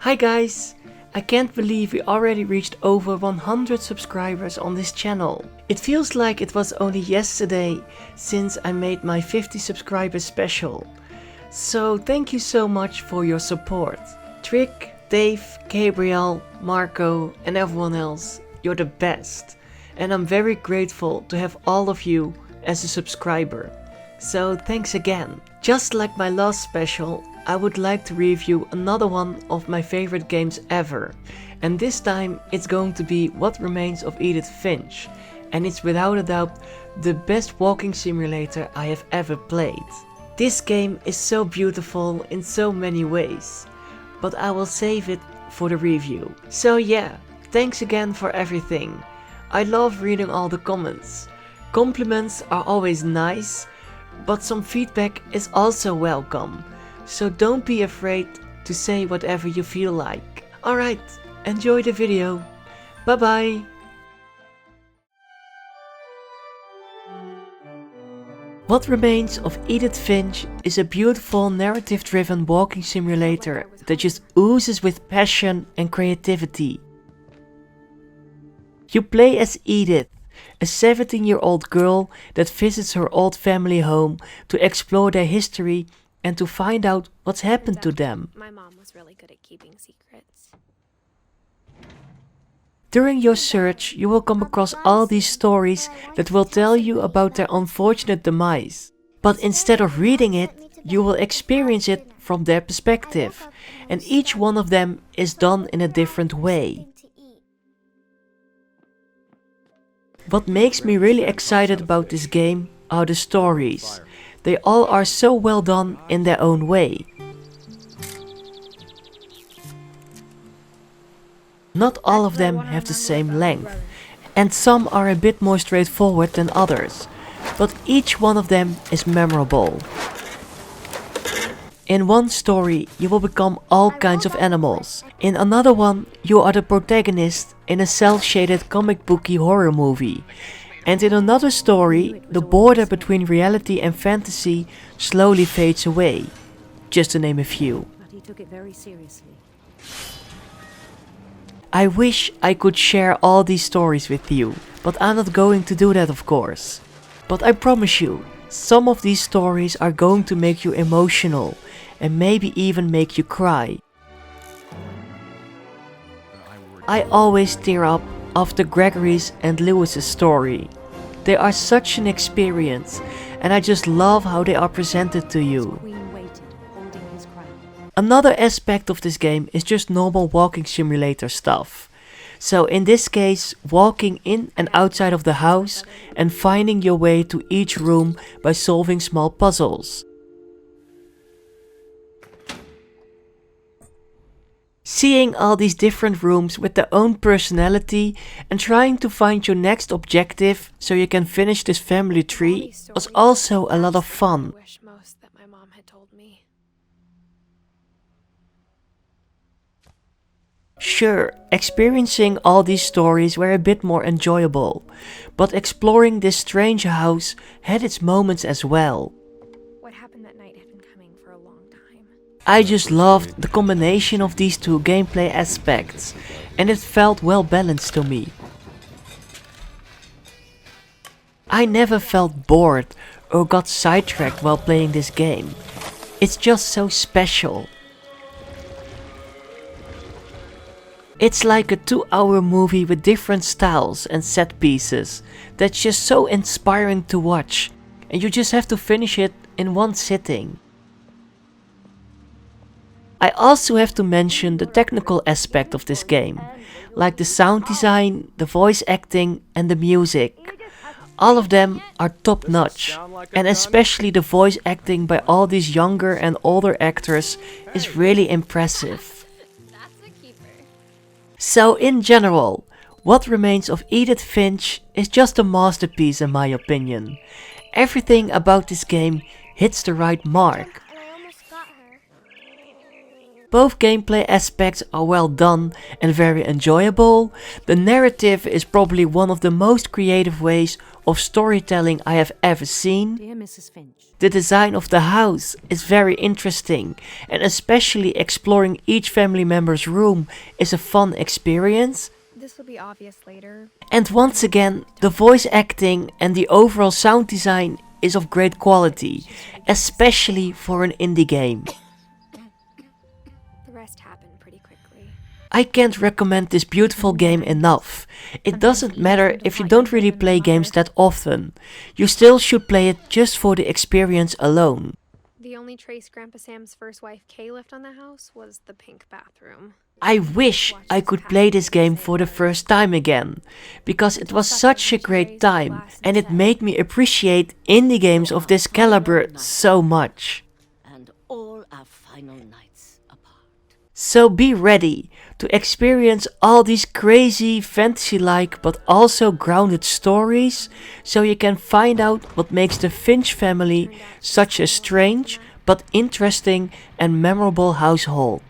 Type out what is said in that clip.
Hi guys! I can't believe we already reached over 100 subscribers on this channel. It feels like it was only yesterday since I made my 50 subscribers special. So thank you so much for your support. Trick, Dave, Gabriel, Marco and everyone else, you're the best. And I'm very grateful to have all of you as a subscriber. So thanks again. Just like my last special, I would like to review another one of my favorite games ever. And this time it's going to be What Remains of Edith Finch. And it's without a doubt the best walking simulator I have ever played. This game is so beautiful in so many ways, but I will save it for the review. So yeah, thanks again for everything. I love reading all the comments. Compliments are always nice, but some feedback is also welcome. So don't be afraid to say whatever you feel like. Alright, enjoy the video. Bye bye. What Remains of Edith Finch is a beautiful narrative-driven walking simulator that just oozes with passion and creativity. You play as Edith, a 17-year-old girl that visits her old family home to explore their history and to find out what's happened to them. My mom was really good at keeping secrets. During your search, you will come across all these stories that will tell you about their unfortunate demise. But instead of reading it, you will experience it from their perspective, and each one of them is done in a different way. What makes me really excited about this game are the stories. They all are so well done in their own way. Not all of them have the same length, and some are a bit more straightforward than others, but each one of them is memorable. In one story, you will become all kinds of animals. In another one, you are the protagonist in a cel-shaded comic booky horror movie. And in another story, the border between reality and fantasy slowly fades away, just to name a few. But he took it very seriously. I wish I could share all these stories with you, but I'm not going to do that, of course. But I promise you, some of these stories are going to make you emotional and maybe even make you cry. I always tear up after Gregory's and Lewis's story. They are such an experience, and I just love how they are presented to you. Queen waited, holding his crown. Another aspect of this game is just normal walking simulator stuff. So in this case, walking in and outside of the house and finding your way to each room by solving small puzzles. Seeing all these different rooms with their own personality and trying to find your next objective so you can finish this family tree was also a lot of fun. I wish most that my mom had told me. Sure, experiencing all these stories were a bit more enjoyable, but exploring this strange house had its moments as well. What happened that night had been coming for a long time. I just loved the combination of these two gameplay aspects, and it felt well balanced to me. I never felt bored or got sidetracked while playing this game. It's just so special. It's like a 2-hour movie with different styles and set pieces that's just so inspiring to watch, and you just have to finish it in one sitting. I also have to mention the technical aspect of this game, like the sound design, the voice acting and the music. All of them are top notch, and especially the voice acting by all these younger and older actors is really impressive. So in general, What Remains of Edith Finch is just a masterpiece in my opinion. Everything about this game hits the right mark. Both gameplay aspects are well done and very enjoyable. The narrative is probably one of the most creative ways of storytelling I have ever seen. Dear Mrs. Finch, The design of the house is very interesting, and especially exploring each family member's room is a fun experience. This will be obvious later. And once again, the voice acting and the overall sound design is of great quality, especially for an indie game. The rest happened pretty quickly. I can't recommend this beautiful game enough. It doesn't matter if you don't really play games that often. You still should play it just for the experience alone. The only trace Grandpa Sam's first wife Kay left on the house was the pink bathroom. I wish I could play this game for the first time again, because it was such a great time and it made me appreciate indie games of this caliber so much. and all our final nights apart. So be ready to experience all these crazy fantasy-like but also grounded stories, so you can find out what makes the Finch family such a strange but interesting and memorable household.